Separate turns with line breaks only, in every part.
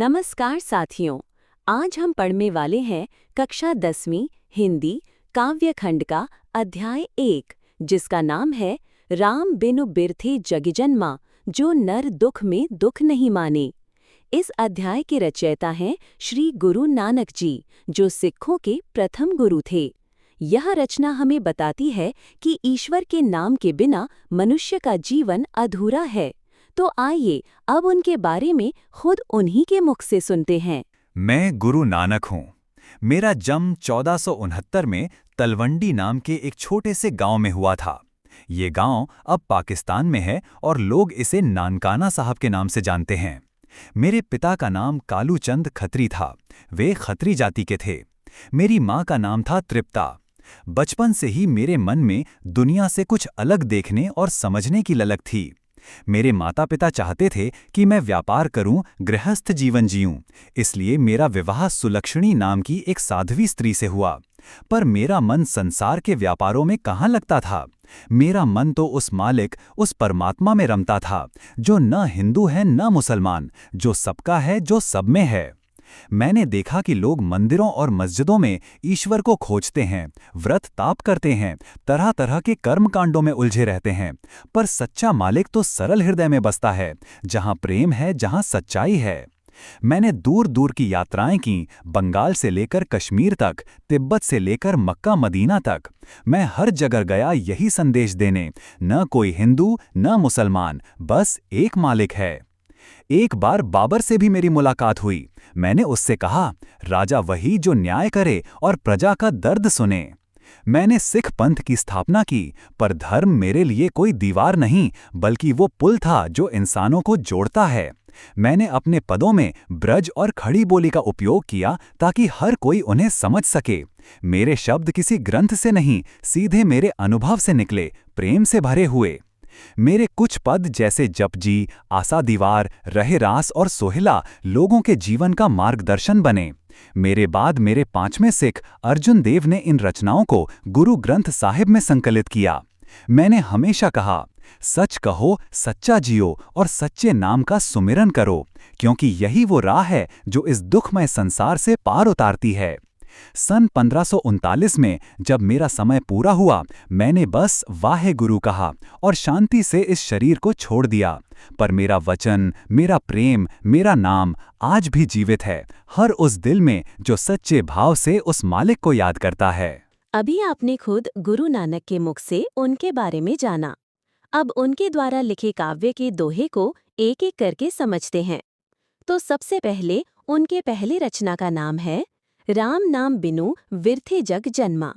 नमस्कार साथियों। आज हम पढ़ने वाले हैं कक्षा 10वीं हिंदी काव्य खंड का अध्याय 1, जिसका नाम है राम बिनु बिरथे जगजन्मा, जो नर दुख में दुख नहीं माने। इस अध्याय के रचयिता हैं श्री गुरु नानक जी, जो सिखों के प्रथम गुरु थे। यह रचना हमें बताती है कि ईश्वर के नाम के बिना मनुष्य का जीवन अधूरा है। तो आइए अब उनके बारे में खुद उन्हीं के मुख से सुनते हैं।
मैं गुरु नानक हूँ। मेरा जन्म 1469 में तलवंडी नाम के एक छोटे से गांव में हुआ था। ये गांव अब पाकिस्तान में है और लोग इसे नानकाना साहब के नाम से जानते हैं। मेरे पिता का नाम कालू चंद खत्री था। वे खत्री जाति के थे। मेरी माँ का नाम था तृप्ता। बचपन से ही मेरे मन में दुनिया से कुछ अलग देखने और समझने की ललक थी। मेरे माता पिता चाहते थे कि मैं व्यापार करूं, गृहस्थ जीवन जीऊं, इसलिए मेरा विवाह सुलक्षणी नाम की एक साध्वी स्त्री से हुआ। पर मेरा मन संसार के व्यापारों में कहाँ लगता था। मेरा मन तो उस मालिक, उस परमात्मा में रमता था, जो न हिंदू है न मुसलमान, जो सबका है, जो सब में है। मैंने देखा कि लोग मंदिरों और मस्जिदों में ईश्वर को खोजते हैं, व्रत ताप करते हैं, तरह तरह के कर्मकांडों में उलझे रहते हैं, पर सच्चा मालिक तो सरल हृदय में बसता है, जहां प्रेम है, जहां सच्चाई है। मैंने दूर दूर की यात्राएं की, बंगाल से लेकर कश्मीर तक, तिब्बत से लेकर मक्का मदीना तक। मैं हर जगह गया यही संदेश देने, न कोई हिंदू न मुसलमान, बस एक मालिक है। एक बार बाबर से भी मेरी मुलाकात हुई। मैंने उससे कहा, राजा वही जो न्याय करे और प्रजा का दर्द सुने। मैंने सिख पंथ की स्थापना की, पर धर्म मेरे लिए कोई दीवार नहीं, बल्कि वो पुल था जो इंसानों को जोड़ता है। मैंने अपने पदों में ब्रज और खड़ी बोली का उपयोग किया ताकि हर कोई उन्हें समझ सके। मेरे शब्द किसी ग्रंथ से नहीं, सीधे मेरे अनुभव से निकले, प्रेम से भरे हुए। मेरे कुछ पद जैसे जपजी, आसा दीवार, रहे रास और सोहिला लोगों के जीवन का मार्गदर्शन बने। मेरे बाद मेरे 5वें सिख अर्जुन देव ने इन रचनाओं को गुरु ग्रंथ साहिब में संकलित किया। मैंने हमेशा कहा, सच कहो, सच्चा जियो और सच्चे नाम का सुमिरन करो, क्योंकि यही वो राह है जो इस दुखमय संसार से पार उतारती है। सन 1539 में जब मेरा समय पूरा हुआ, मैंने बस वाहे गुरु कहा और शांति से इस शरीर को छोड़ दिया। पर मेरा वचन, मेरा प्रेम, मेरा नाम आज भी जीवित है, हर उस दिल में जो सच्चे भाव से उस मालिक को याद करता है।
अभी आपने खुद गुरु नानक के मुख से उनके बारे में जाना। अब उनके द्वारा लिखे काव्य के दोहे को एक एक करके समझते हैं। तो सबसे पहले उनके पहले रचना का नाम है राम नाम बिनु विरथे जग जन्मा।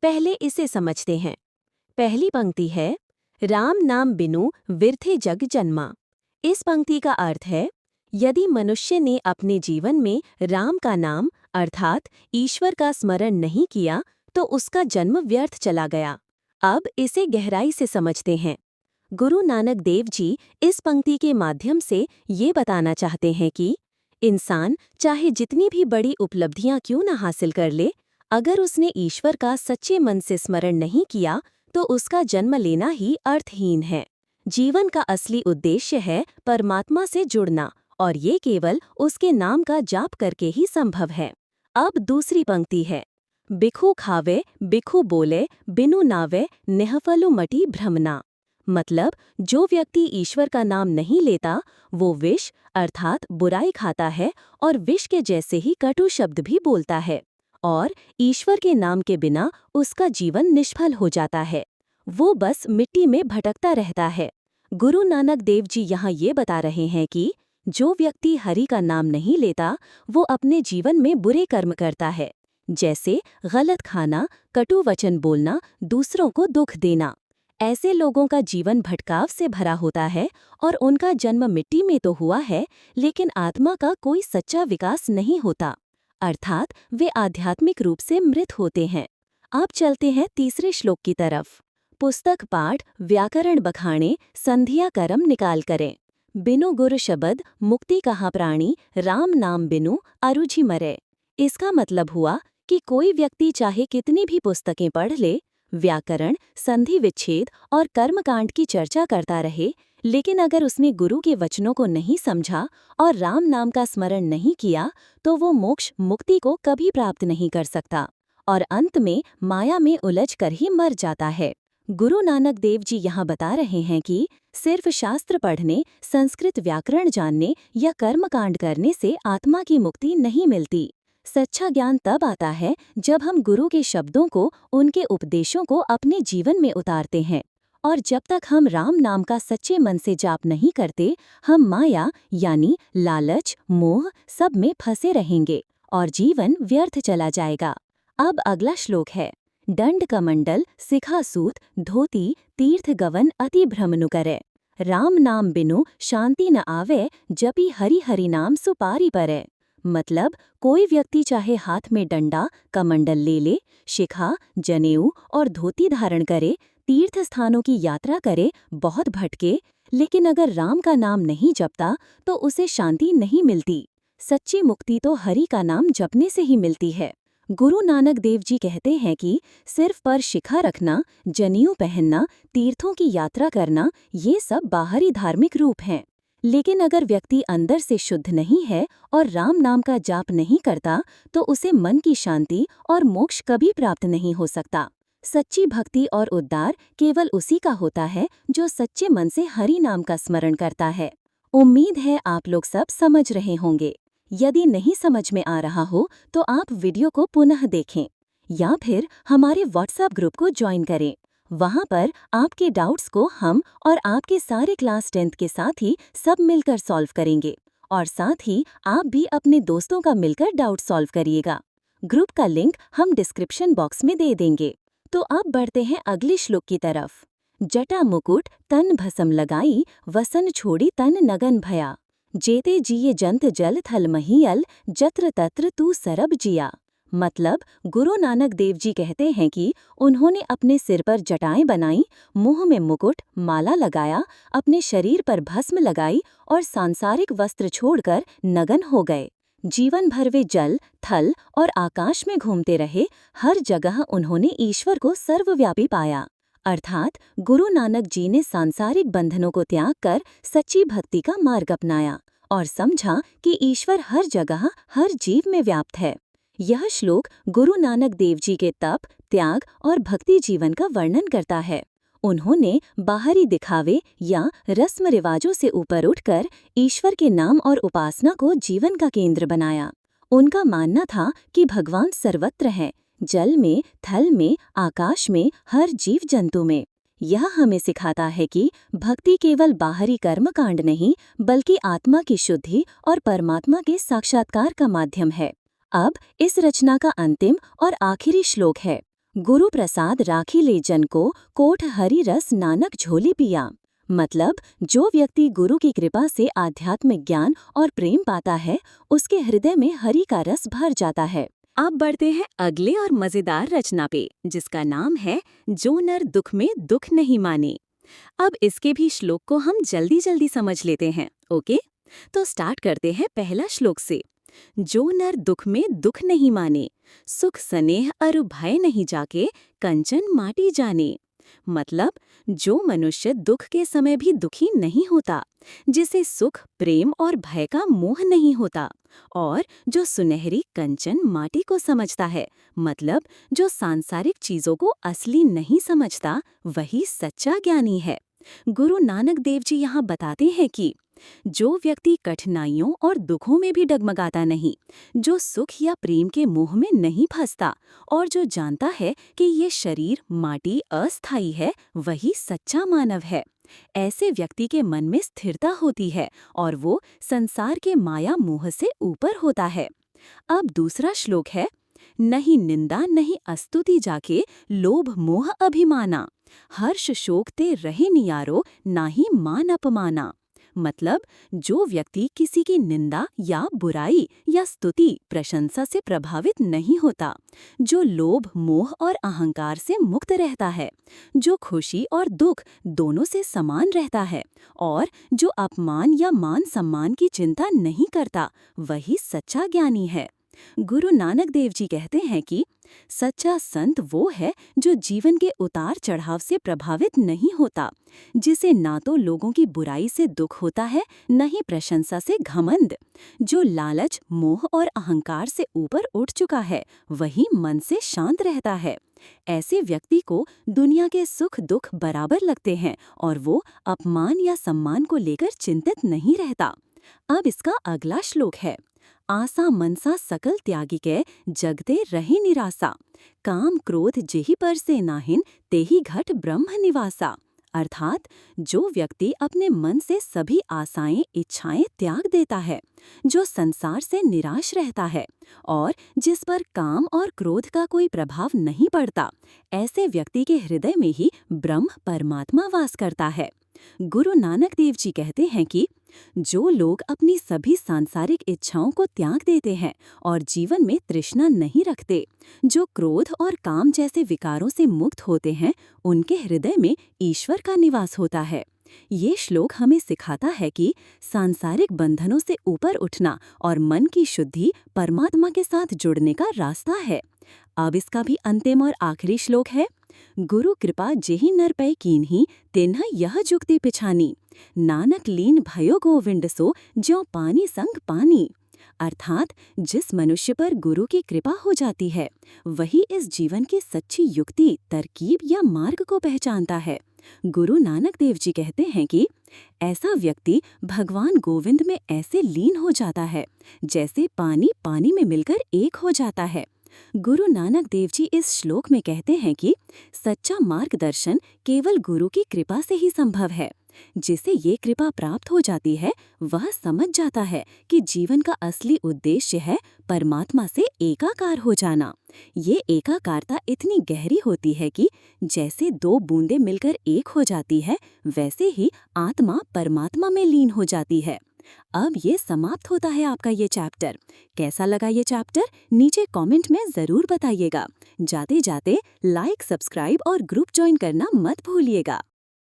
पहले इसे समझते हैं। पहली पंक्ति है, राम नाम बिनु विरथे जग जन्मा। इस पंक्ति का अर्थ है, यदि मनुष्य ने अपने जीवन में राम का नाम अर्थात ईश्वर का स्मरण नहीं किया तो उसका जन्म व्यर्थ चला गया। अब इसे गहराई से समझते हैं। गुरु नानक देव जी इस पंक्ति के माध्यम से ये बताना चाहते हैं कि इंसान चाहे जितनी भी बड़ी उपलब्धियां क्यों न हासिल कर ले, अगर उसने ईश्वर का सच्चे मन से स्मरण नहीं किया तो उसका जन्म लेना ही अर्थहीन है। जीवन का असली उद्देश्य है परमात्मा से जुड़ना, और ये केवल उसके नाम का जाप करके ही संभव है। अब दूसरी पंक्ति है, बिखु खावे बिखु बोले बिनु नावे नेहफलु मटी भ्रमना। मतलब, जो व्यक्ति ईश्वर का नाम नहीं लेता वो विष अर्थात बुराई खाता है और विष के जैसे ही कटु शब्द भी बोलता है, और ईश्वर के नाम के बिना उसका जीवन निष्फल हो जाता है। वो बस मिट्टी में भटकता रहता है। गुरु नानक देव जी यहाँ ये बता रहे हैं कि जो व्यक्ति हरि का नाम नहीं लेता वो अपने जीवन में बुरे कर्म करता है, जैसे गलत खाना, कटु वचन बोलना, दूसरों को दुख देना। ऐसे लोगों का जीवन भटकाव से भरा होता है और उनका जन्म मिट्टी में तो हुआ है, लेकिन आत्मा का कोई सच्चा विकास नहीं होता, अर्थात वे आध्यात्मिक रूप से मृत होते हैं। अब चलते हैं तीसरे श्लोक की तरफ। पुस्तक पाठ व्याकरण बखाने संधिया कर्म निकाल करें। बिनु गुरु शब्द मुक्ति कहा प्राणी, राम नाम बिनु अरुझि मरे। इसका मतलब हुआ कि कोई व्यक्ति चाहे कितनी भी पुस्तकें पढ़ ले, व्याकरण, संधि विच्छेद और कर्मकांड की चर्चा करता रहे, लेकिन अगर उसने गुरु के वचनों को नहीं समझा और राम नाम का स्मरण नहीं किया तो वो मोक्ष मुक्ति को कभी प्राप्त नहीं कर सकता और अंत में माया में उलझकर ही मर जाता है। गुरु नानक देव जी यहाँ बता रहे हैं कि सिर्फ शास्त्र पढ़ने, संस्कृत व्याकरण जानने या कर्मकांड करने से आत्मा की मुक्ति नहीं मिलती। सच्चा ज्ञान तब आता है जब हम गुरु के शब्दों को, उनके उपदेशों को अपने जीवन में उतारते हैं। और जब तक हम राम नाम का सच्चे मन से जाप नहीं करते, हम माया यानी लालच, मोह सब में फंसे रहेंगे और जीवन व्यर्थ चला जाएगा। अब अगला श्लोक है, दंड कमंडल सिखासूत धोती तीर्थ गवन अति भ्रमनु करे। राम नाम बिनु शांति न आवे, जपी हरि हरि नाम सुपारी परे। मतलब कोई व्यक्ति चाहे हाथ में डंडा कमंडल ले ले, शिखा, जनेऊ और धोती धारण करे, तीर्थ स्थानों की यात्रा करे, बहुत भटके, लेकिन अगर राम का नाम नहीं जपता तो उसे शांति नहीं मिलती। सच्ची मुक्ति तो हरि का नाम जपने से ही मिलती है। गुरु नानक देव जी कहते हैं कि सिर्फ पर शिखा रखना, जनेऊ पहनना, तीर्थों की यात्रा करना, ये सब बाहरी धार्मिक रूप हैं। लेकिन अगर व्यक्ति अंदर से शुद्ध नहीं है और राम नाम का जाप नहीं करता तो उसे मन की शांति और मोक्ष कभी प्राप्त नहीं हो सकता। सच्ची भक्ति और उद्धार केवल उसी का होता है जो सच्चे मन से हरि नाम का स्मरण करता है। उम्मीद है आप लोग सब समझ रहे होंगे। यदि नहीं समझ में आ रहा हो तो आप वीडियो को पुनः देखें या फिर हमारे व्हाट्सएप ग्रुप को ज्वाइन करें। वहां पर आपके डाउट्स को हम और आपके सारे क्लास 10th के साथी सब मिलकर सॉल्व करेंगे और साथ ही आप भी अपने दोस्तों का मिलकर डाउट सॉल्व करिएगा। ग्रुप का लिंक हम डिस्क्रिप्शन बॉक्स में दे देंगे। तो अब बढ़ते हैं अगले श्लोक की तरफ। जटा मुकुट तन भसम लगाई, वसन छोड़ी तन नगन भया। जेते जिये जंत जल थल महियल, जत्र तत्र तू सरब जिया। मतलब गुरु नानक देव जी कहते हैं कि उन्होंने अपने सिर पर जटाएं बनाई, मुंह में मुकुट माला लगाया, अपने शरीर पर भस्म लगाई और सांसारिक वस्त्र छोड़कर नगन हो गए। जीवन भर वे जल, थल और आकाश में घूमते रहे। हर जगह उन्होंने ईश्वर को सर्वव्यापी पाया। अर्थात गुरु नानक जी ने सांसारिक बंधनों को त्याग कर सच्ची भक्ति का मार्ग अपनाया और समझा कि ईश्वर हर जगह हर जीव में व्याप्त है। यह श्लोक गुरु नानक देव जी के तप, त्याग और भक्ति जीवन का वर्णन करता है। उन्होंने बाहरी दिखावे या रस्म रिवाजों से ऊपर उठकर ईश्वर के नाम और उपासना को जीवन का केंद्र बनाया। उनका मानना था कि भगवान सर्वत्र हैं, जल में, थल में, आकाश में, हर जीव जंतु में। यह हमें सिखाता है कि भक्ति केवल बाहरी कर्मकांड नहीं बल्कि आत्मा की शुद्धि और परमात्मा के साक्षात्कार का माध्यम है। अब इस रचना का अंतिम और आखिरी श्लोक है, गुरु प्रसाद राखी ले जन को, कोठ हरि रस नानक झोली पिया। मतलब जो व्यक्ति गुरु की कृपा से आध्यात्मिक ज्ञान और प्रेम पाता है, उसके हृदय में हरि का रस भर जाता है। अब बढ़ते हैं अगले और मजेदार रचना पे, जिसका नाम है जो नर दुख में दुख नहीं माने। अब इसके भी श्लोक को हम जल्दी जल्दी समझ लेते हैं। ओके, तो स्टार्ट करते हैं पहला श्लोक से। जो नर दुख में दुख नहीं माने, सुख स्नेह अरु भय नहीं जाके, कंचन माटी जाने। मतलब जो मनुष्य दुख के समय भी दुखी नहीं होता, जिसे सुख, प्रेम और भय का मोह नहीं होता, और जो सुनहरी कंचन माटी को समझता है, मतलब जो सांसारिक चीजों को असली नहीं समझता, वही सच्चा ज्ञानी है। गुरु नानक देव जी यहाँ बताते हैं कि जो व्यक्ति कठिनाइयों और दुखों में भी डगमगाता नहीं, जो सुख या प्रेम के मोह में नहीं फंसता और जो जानता है कि ये शरीर माटी अस्थायी है, वही सच्चा मानव है। ऐसे व्यक्ति के मन में स्थिरता होती है और वो संसार के माया मोह से ऊपर होता है। अब दूसरा श्लोक है, नहीं निंदा नहीं अस्तुति जाके, लोभ मोह अभिमाना। हर्ष शोक ते रहे नियारो, नाही मान अपमाना। मतलब जो व्यक्ति किसी की निंदा या बुराई या स्तुति प्रशंसा से प्रभावित नहीं होता, जो लोभ मोह और अहंकार से मुक्त रहता है, जो खुशी और दुख दोनों से समान रहता है और जो अपमान या मान सम्मान की चिंता नहीं करता, वही सच्चा ज्ञानी है। गुरु नानक देव जी कहते हैं कि सच्चा संत वो है जो जीवन के उतार चढ़ाव से प्रभावित नहीं होता, जिसे ना तो लोगों की बुराई से दुख होता है, न ही प्रशंसा से घमंड। जो लालच, मोह और अहंकार से ऊपर उठ चुका है, वही मन से शांत रहता है। ऐसे व्यक्ति को दुनिया के सुख दुख बराबर लगते हैं और वो अपमान या सम्मान को लेकर चिंतित नहीं रहता। अब इसका अगला श्लोक है, आसा मनसा सकल त्यागिके जगते रहे निरासा, काम क्रोध जेहि पर से नाहिन तेहि घट ब्रह्म निवासा। अर्थात जो व्यक्ति अपने मन से सभी आशाएं इच्छाएं त्याग देता है, जो संसार से निराश रहता है और जिस पर काम और क्रोध का कोई प्रभाव नहीं पड़ता, ऐसे व्यक्ति के हृदय में ही ब्रह्म परमात्मा वास करता है। गुरु नानक देव जी कहते हैं कि जो लोग अपनी सभी सांसारिक इच्छाओं को त्याग देते हैं और जीवन में तृष्णा नहीं रखते, जो क्रोध और काम जैसे विकारों से मुक्त होते हैं, उनके हृदय में ईश्वर का निवास होता है। ये श्लोक हमें सिखाता है कि सांसारिक बंधनों से ऊपर उठना और मन की शुद्धि परमात्मा के साथ जुड़ने का रास्ता है। अब इसका भी अंतिम और आखिरी श्लोक है, गुरु कृपा जेहि नर पै कीन्ही तिन्ह यह जुक्ति पिछानी, नानक लीन भयो गोविंद सो ज्यों पानी संग पानी। अर्थात जिस मनुष्य पर गुरु की कृपा हो जाती है, वही इस जीवन की सच्ची युक्ति, तरकीब या मार्ग को पहचानता है। गुरु नानक देव जी कहते हैं कि ऐसा व्यक्ति भगवान गोविंद में ऐसे लीन हो जाता है जैसे पानी पानी में मिलकर एक हो जाता है। गुरु नानक देव जी इस श्लोक में कहते हैं कि सच्चा मार्गदर्शन केवल गुरु की कृपा से ही संभव है। जिसे ये कृपा प्राप्त हो जाती है, वह समझ जाता है कि जीवन का असली उद्देश्य है परमात्मा से एकाकार हो जाना। ये एकाकारता इतनी गहरी होती है कि जैसे दो बूंदें मिलकर एक हो जाती है, वैसे ही आत्मा परमात्मा में लीन हो जाती है। अब ये समाप्त होता है आपका ये चैप्टर। कैसा लगा ये चैप्टर? नीचे कमेंट में ज़रूर बताइएगा। जाते जाते लाइक, सब्सक्राइब और ग्रुप ज्वाइन करना मत भूलिएगा।